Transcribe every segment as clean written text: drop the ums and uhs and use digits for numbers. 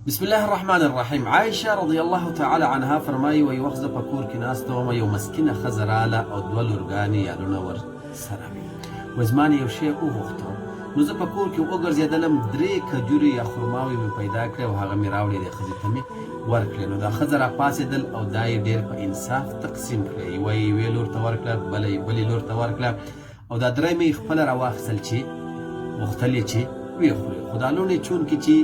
بسم الله الرحمن الرحیم. عایشه رضی الله تعالی عنها فرمایي وایي وخت زه په کور کې ناسته وم، یو مسکینه ښځه راله او دوه لورګانې یا لوڼه ورسره وې. وایي زما نه یو شی وغوښته، نو زه په کور کې وګرځېدلم، 3 کجورې یا خرماوې مې پیدا کړې او هغه مې راوړې دې ښځې ته مې ورکړې. نو دا ښځه راپاڅېدل او دا یې ډېر په انصاف تقسیم کړې، یوه یې یوې لور ته ورکړه، بله یې بلې لور ته ورکړه او دا درېیمه یې خپله راواخیستل چې غوښتل یې چې ویې خوري. خو دا لوڼې چونکې چې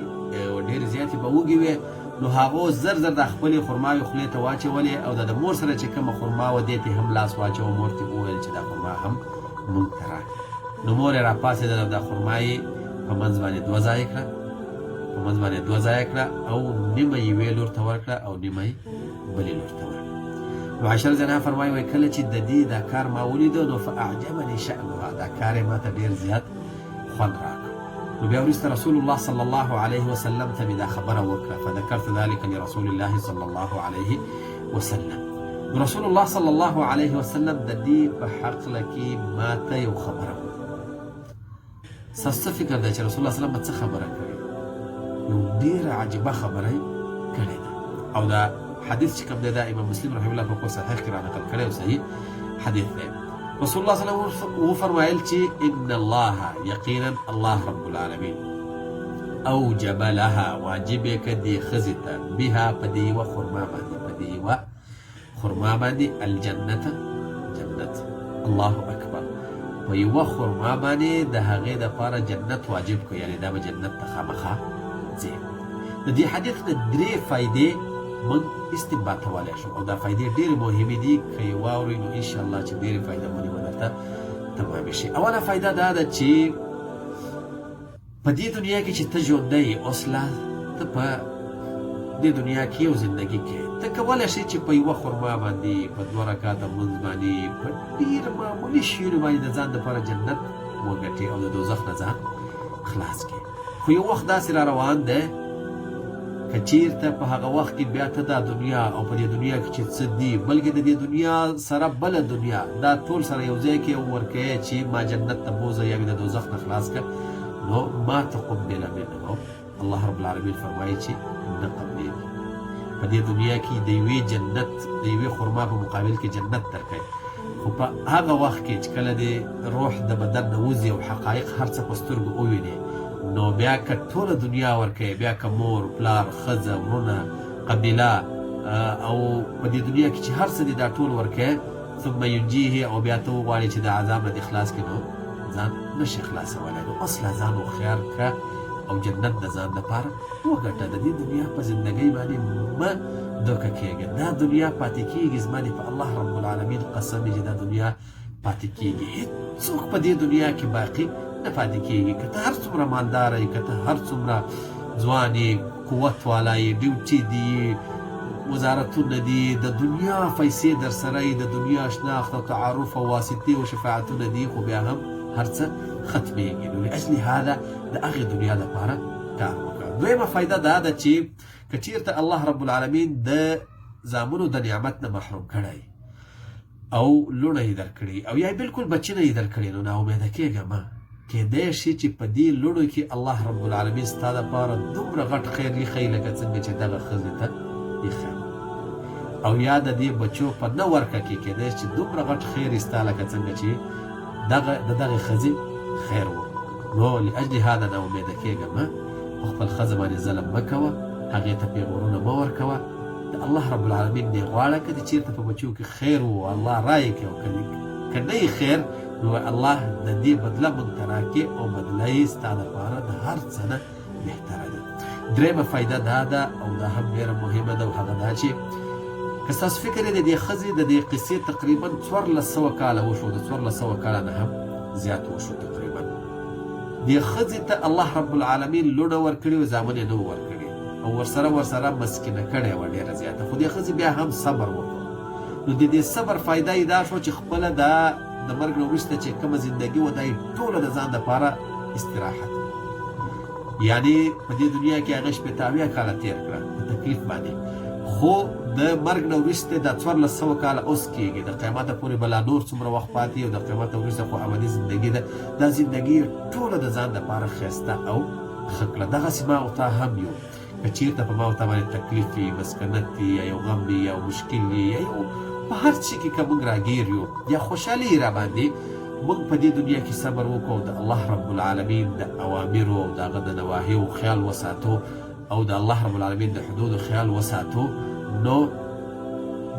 ډېرې زیاتې به وږې وې، نو هغو زر زر د خپلې خرماوې خولې ته واچولې او د مور سره چې کومه خرما وه دې ته هم لاس واچوه. مور ته وویل چې دا خرما هم موږ ته راکړه. نو مور یې راپاڅېدل او دا خرما یې په منځ باندې دوه ځایه کړه او نیمه یې یوې لور ته ورکړه او نیمه یې بلې لور ته ورکړه. نو عایشه رضی الله عنها فرمایي وایي کله چې د دې دا کار ما ولیده نو فاعجبني شأنها، دا کار یې ماته ډېر زیات خوند راکړ. نو بیا وروسته رسول الله صلی الله علیه وسلم ته مې دا خبره وکړه، فذکرت ذلك لرسول الله صلی الله علیه وسلم. نو رسول الله صلی الله علیه وسلم د دې په هکله کې ماته یو خبره وکړه. ستاسو څه فکر دی چې رسول الله صلی الله علیه وسلم به څه خبره کړې؟ یو ډېره عجیبه خبره یې کړې ده او دا حدیث چې کوم دی دا امام مسلم رحمه الله په صحیح کې رانقل کړی او صحیح حدیث دی. رسول الله صلی الله علیه وسلم وفرمایل چې ان الله یقینا الله رب العالمین اوجب لها واجب کړ دې ښځې ته بها په دې یوه خرما باندې الجنت جنت. الله اکبر. په یوه خرما باندې د هغې دپاره جنت واجب کړ، یعنې دا به جنت ته خامخا ځي. د دې حدیث نه 3 فایدې موږ استنباطولی شو او دا فایدې ډېرې مهمې دي. که یې واورئ نو انشاءالله چې ډېرې فایدهمنې به درته تمامې شي. اوله فایده دا ده چې په دې دنیا کې چې ته ژوندی یې، اوس لا ته په دې دنیا کې یو زندګي کې ته کولی شې چې په یوه خرما باندې په 2 رکعاته لمونځ باندې په ډېر معمولي شیانو باندې د ځان دپاره جنت وګټې او د دوزخ نه ځان خلاص کړې. خو یو وخت داسې را روان دی که چیرته په هغه وخت کې بیا ته دا دنیا او په دې دنیا کې چې څه دي بلکې د دې دنیا سره بله دنیا دا ټول سره یو ځای کې ورکوې چې ما جنت ته بوځه یا مې د دوزخ نه خلاص کړه، نو ما تقبل منه. الله رب العالمین فرمایي چې نه قبلېږي. په دې دنیا کې د یوې جنت د یوې خرما په مقابل کې جنت درکوي، خو په هغه وخت کې چې کله د روح د بدن نه وځي او حقایق هر څه په سترګو ووینې، نو بیا که ټوله دنیا ورکوي، بیا که مور پلار ښځه ورونه قبیله او په دې دنیا کې چې هر څه دي دا ټول ورکوي، ثم ینجیه او بیا ته وغواړې چې د عذاب نه دې خلاص کړي، نو ځان نشي خلاصولی. نو اوس لا ځان هوښیار کړه او جنت د ځان دپاره وګټه. د دې دنیا په زندګۍ باندې مه دوکه کېږه. دا دنیا پاتې کېږي، زما دې په الله رب العالمین قسم چې دا دنیا پاتې کېږي. هېڅوک په دې دنیا کې باقي نه پاتې کېږي. که ته هر څومره مالداره یې، که ته هر څومره ځوان یې، قوت والا یې، ډیوټي دي، وزارتونه دي، د دنیا پیسې در سره یې، د دنیا شناخت او تعارف او واسطې او شفاعتونه دي، خو بیا هم هر څه ختمېږي. نو لاجل هذا د هغې دنیا لپاره کار وکړه. دویمه فایده دا ده چې که چېرته الله رب العالمین د زامنو د نعمت نه محروم کړی او لوڼه یې درکړي او یا بلکل بچینه یې درکړي، نو ناامیده کېږه مه. کېدی شي چې په دې لوڼو کې الله رب العالمین ستا دپاره دومره غټ خیر ایښی لکه څنګه چې دغه ښځې ته ایښی، او یا د دې بچو په نه ورکه کې کېدی چې دومره غټ خیر یې ستا لکه څنګه چې د دغې ښځې خیر و. نو لاجل هذا ناامیده کېږه مه. په خپل ښځه باندې ظلم مه کوه، هغې ته پیغورونه مه ورکوه. د الله رب العالمین نه غواړه که د چېرته په بچو کې خیر و الله رایې کړي، او که نه یې خیر نو الله د دې بدله موږ ته راکړي او بدله یې ستا دپاره د هر څه نه بهتره ده. درېیمه فایده دا ده او دا هم ډېره مهمه ده، او هغه دا چې که ستاسو فکر یې د دې ښځې د دې قصې تقریبا 1400 کاله وشو، د 1400 کاله نه هم زیات وشو تقریبا. دې ښځې ته الله رب العالمین لوڼه ورکړې وه، زامن یې نه و ورکړي او ورسره مسکینه کړې وه ډېره زیاته، خو دې ښځې بیا هم صبر وکړو. نو د دې صبر فایده یې دا شو چې خپله د مرګ نه وروسته چې کومه زندګي وه دا یې ټوله د ځان دپاره استراحت، یعنې په دې دنیا کې هغه 80 کاله تېر کړه په تکلیف باندې، خو د مرګ نه وروسته دا 1400 کاله اوس کېږي، د قیامته پورې به لا نور څومره وخت پاتې او د قیامته وروسته خو ابدي زندګي ده. دا زندګي ټوله د ځان دپاره ښایسته او ښه کړه. دغسې ما او تا هم یو که چېرته په ما او تا باندې تکلیف وي، مسکنت وي، یا یو غم وي، یا یو مشکل وي، یا یو په هر څه کې که موږ راګیر یو یا خوشحالي یې راباندې، موږ په دې دنیا کې صبر وکړو او د الله رب العالمین د اوامرو او د هغه د نواهیو خیال وساتو او د الله رب العالمین د حدودو خیال وساتو، نو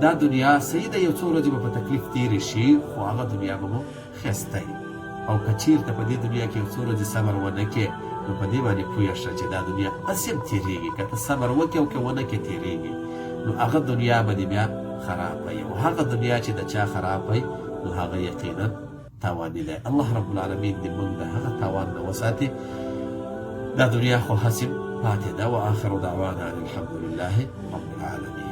دا دنیا صحیح ده یو څو ورځې به په تکلیف تېرې شي، خو هغه دنیا به مو ښایسته وي. او که چېرته په دې دنیا کې یو څو ورځې صبر ونه کړې، نو په دې باندې پوه شه چې دا دنیا هسې هم تېرېږي. که ته صبر وکړې او که ونه کړې تېرېږي، نو هغه دنیا به دې بیا خراب وي. او هغه دنیا چې د چا خراب وي، نو هغه یقینا تاواني دی. الله رب العالمین دې موږ د هغه تاوان نه وساتي. دا دنیا خو هسې پاتې ده. و آخر دعوانا ان الحمد لله رب العالمین.